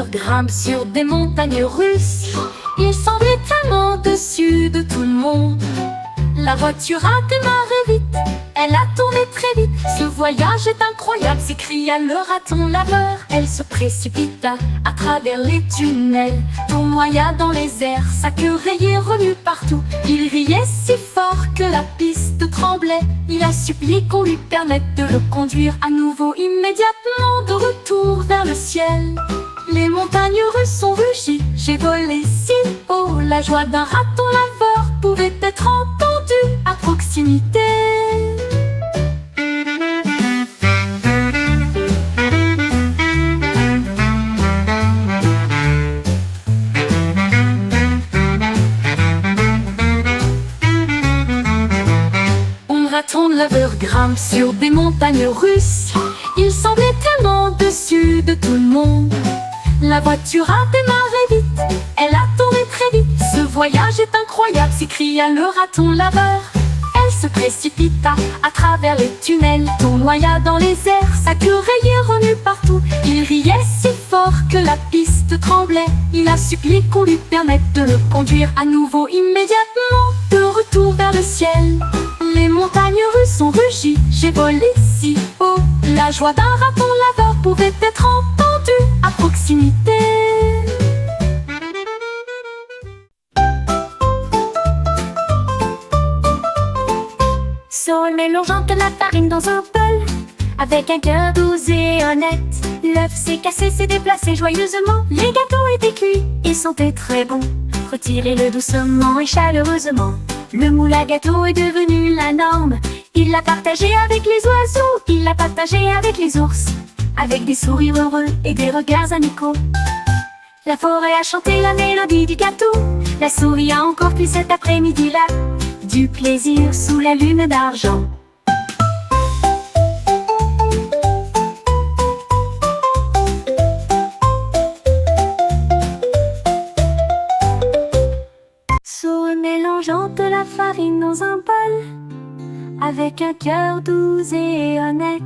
laveur grimpe sur des montagnes russes. Il semblait tellement au-dessus de tout le monde. La voiture a démarré vite, elle a tourné très vite. Ce voyage est incroyable, s'écria le raton laveur. Elle se précipita à travers les tunnels, tournoya dans les airs, sa queue rayée remue partout. Il riait si fort que la piste tremblait. Il a supplié qu'on lui permette de le conduire à nouveau. Immédiatement de retour vers le ciel, les montagnes russes ont rugi. J'ai volé si haut, la joie d'un raton laveur pouvait être entendue à proximité. Raton laveur grimpe sur des montagnes russes. Il semblait tellement au-dessus de tout le monde. La voiture a démarré vite, elle a tourné très vite. Ce voyage est incroyable, s'écria le raton laveur. Elle se précipita à travers les tunnels, tournoya dans les airs, sa queue rayée remue partout. Il riait si fort que la piste tremblait. Il a supplié qu'on lui permette de le conduire à nouveau. Immédiatement de retour vers le ciel, les montagnes russes ont rugi. J'ai volé si haut, la joie d'un raton laveur pouvait être entendue à proximité. Saul mélangeant de la farine dans un bol, avec un cœur doux et honnête. L'œuf s'est cassé, s'est déplacé joyeusement. Les gâteaux étaient cuits et sentaient très bon. Retirez-le doucement et chaleureusement. Le moule à gâteau est devenu la norme. Il l'a partagé avec les oiseaux, il l'a partagé avec les ours, avec des sourires heureux et des regards amicaux. La forêt a chanté la mélodie du gâteau. La souris a encore pris cet après-midi-là du plaisir sous la lune d'argent. Saul mélangeant de la farine dans un bol, avec un cœur doux et honnête.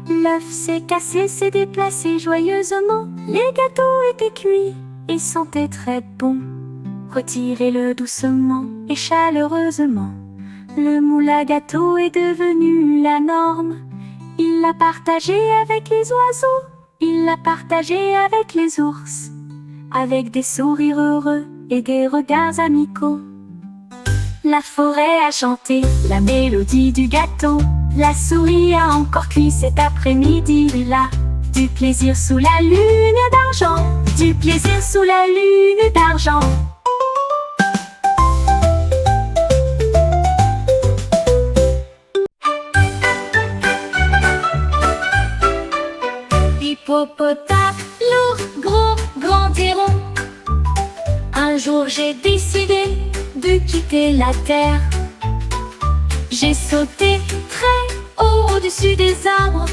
L'œuf s'est cassé, s'est déplacé joyeusement. Les gâteaux étaient cuits et sentaient très bon. Retirez-le doucement et chaleureusement. Le moule à gâteau est devenu la norme. Il l'a partagé avec les oiseaux, il l'a partagé avec les ours, avec des sourires heureux et des regards amicaux. La forêt a chanté la mélodie du gâteau. La souris a encore cuit cet après-midi-là du plaisir sous la lune d'argent, du plaisir sous la lune d'argent. Hippopotame, lourd, gros, grand et rond. Un jour j'ai décidé de quitter la terre. J'ai sauté très haut au-dessus des arbres.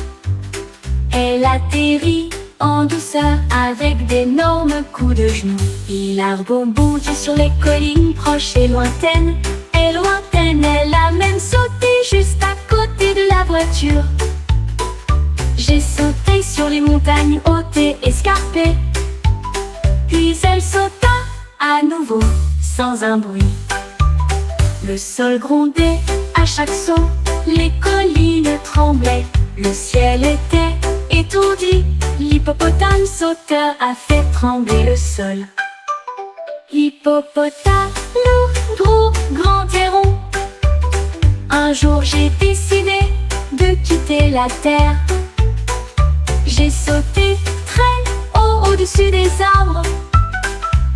Elle atterrit en douceur avec d'énormes coups de genoux. Il a rebondi sur les collines proches et lointaines. Et lointaine, elle a même sauté juste à côté de la voiture. J'ai sauté sur les montagnes hautes et escarpées. Puis elle sauta à nouveau sans un bruit. Le sol grondait à chaque saut, les collines tremblaient, le ciel était étourdi. L'hippopotame sauteur a fait trembler le sol. Hippopotame, lourd, gros, grand et rond. Un jour j'ai décidé de quitter la terre. J'ai sauté très haut au-dessus des arbres.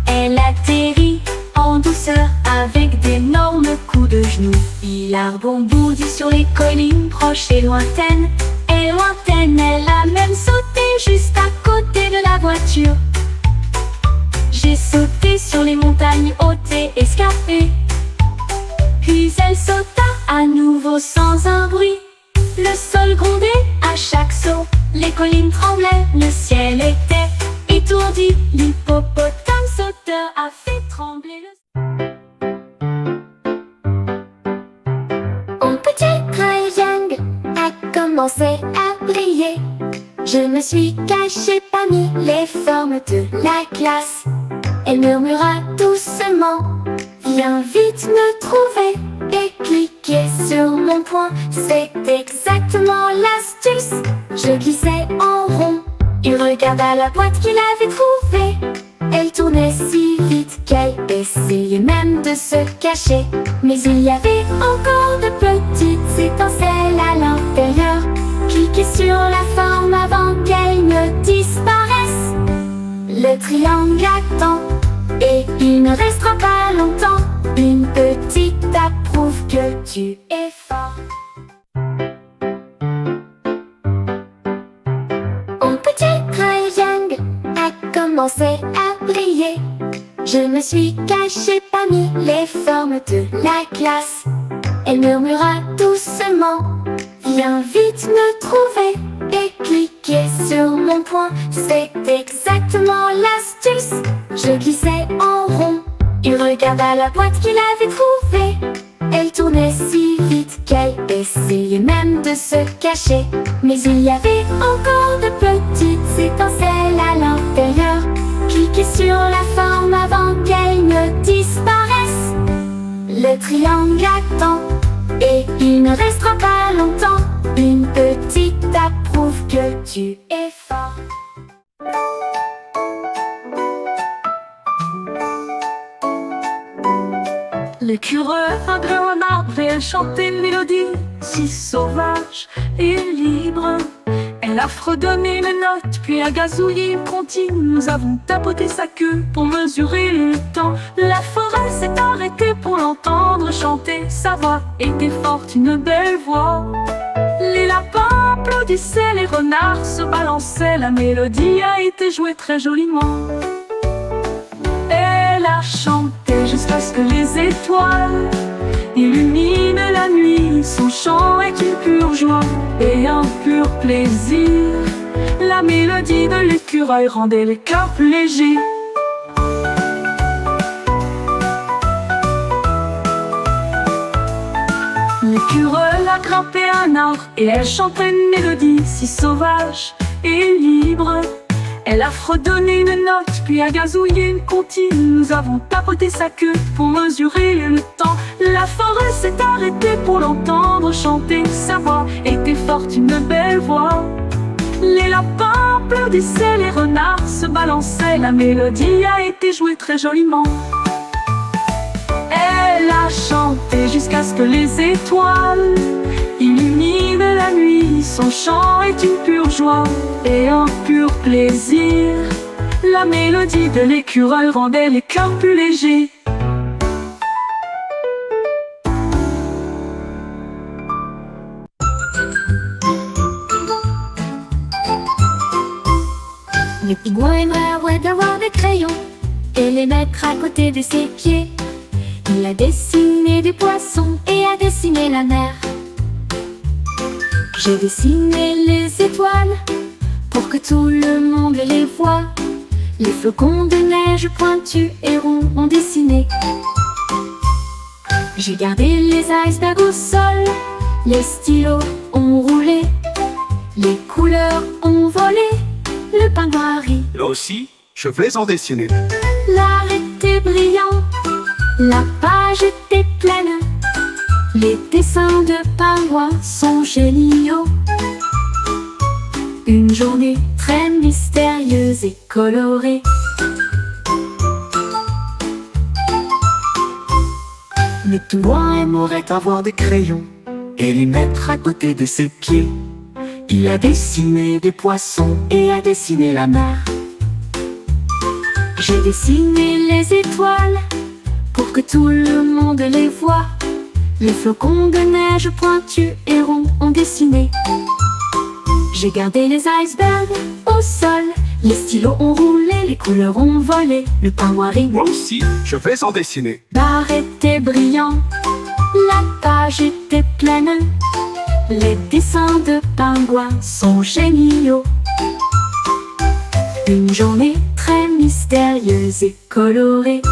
Elle atterrit en douceur avec d'énormes coups de genoux. Il a rebondi sur les collines proches et lointaines. Et lointaine, elle a même sauté juste à côté de la voiture. J'ai sauté sur les montagnes hautes et escarpées. Puis elle sauta à nouveau sans un bruit. Le sol grondait à chaque saut, les collines tremblaient, le ciel était étourdi. L'hippopotame sauteur a fait trembler le... Mon petit triangle a commencé à briller. Je me suis cachée parmi les formes de la classe. Elle murmura doucement: viens vite me trouver et cliquer sur mon poing. C'est exactement l'astuce. Je glissais en rond. Il regarda la boîte qu'il avait trouvée. Elle tournait si vite qu'elle essayait même de se cacher. Mais il y avait encore de petites étincelles à l'intérieur. Cliquez sur la forme avant qu'elle ne disparaisse. Le triangle attend et il ne restera pas longtemps. Une petite approuve que tu es fort. Mon petit triangle a commencé à briller. Je me suis cachée parmi les formes de la classe. Elle murmura doucement: viens vite me trouver et cliquer sur mon poing. C'est exactement l'astuce. Je glissais en rond. Il regarda la boîte qu'il avait trouvée. Elle tournait si vite qu'elle essayait même de se cacher. Mais il y avait encore de petites étincelles à l'intérieur. Cliquez sur la forme avant qu'elle ne disparaisse. Le triangle attend et il ne restera pas longtemps. Une petite approuve que tu es fort. L'écureuil a un arbre et elle chantait une mélodie si sauvage et libre. Elle a fredonné une note, puis a gazouillé une comptine. Nous avons tapoté sa queue pour mesurer le temps. La forêt s'est arrêtée pour l'entendre chanter. Sa voix était forte, une belle voix. Les lapins applaudissaient, les renards se balançaient. La mélodie a été jouée très joliment. Elle a chanté jusqu'à ce que les étoiles illuminent la nuit. Son chant est une pure joie et un pur plaisir. La mélodie de l'écureuil rendait les cœurs plus légers. L'écureuil a grimpé un arbre et elle chantait une mélodie si sauvage et libre. Elle a fredonné une note, puis a gazouillé une comptine. Nous avons tapoté sa queue pour mesurer le temps. La forêt s'est arrêtée pour l'entendre chanter. Sa voix était forte, une belle voix. Les lapins applaudissaient, les renards se balançaient. La mélodie a été jouée très joliment. Elle a chanté jusqu'à ce que les étoiles illuminent la nuit. Son chant est une pure joie et un pur plaisir. La mélodie de l'écureuil rendait les cœurs plus légers. Le pingouin aimerait d'avoir des crayons et les mettre à côté de ses pieds. Il a dessiné des poissons et a dessiné la mer. J'ai dessiné les étoiles pour que tout le monde les voie. Les flocons de neige pointus et ronds ont dessiné. J'ai gardé les icebergs au sol. Les stylos ont roulé. Les couleurs ont volé. Le pingouin rit. Là aussi, je vais en dessiner. L'art était brillant. La page était pleine. Les dessins de pingouins sont géniaux. Une journée très mystérieuse et colorée. Le pingouin aimerait avoir des crayons et les mettre à côté de ses pieds. Il a dessiné des poissons et a dessiné la mer. J'ai dessiné les étoiles pour que tout le monde les voie. Les flocons de neige pointus et ronds ont dessiné. J'ai gardé les icebergs au sol. Les stylos ont roulé, les couleurs ont volé. Le pingouin rit. Moi aussi, je vais en dessiner. L'art était brillant. La page était pleine. Les dessins de pingouins sont géniaux. Une journée très mystérieuse et colorée.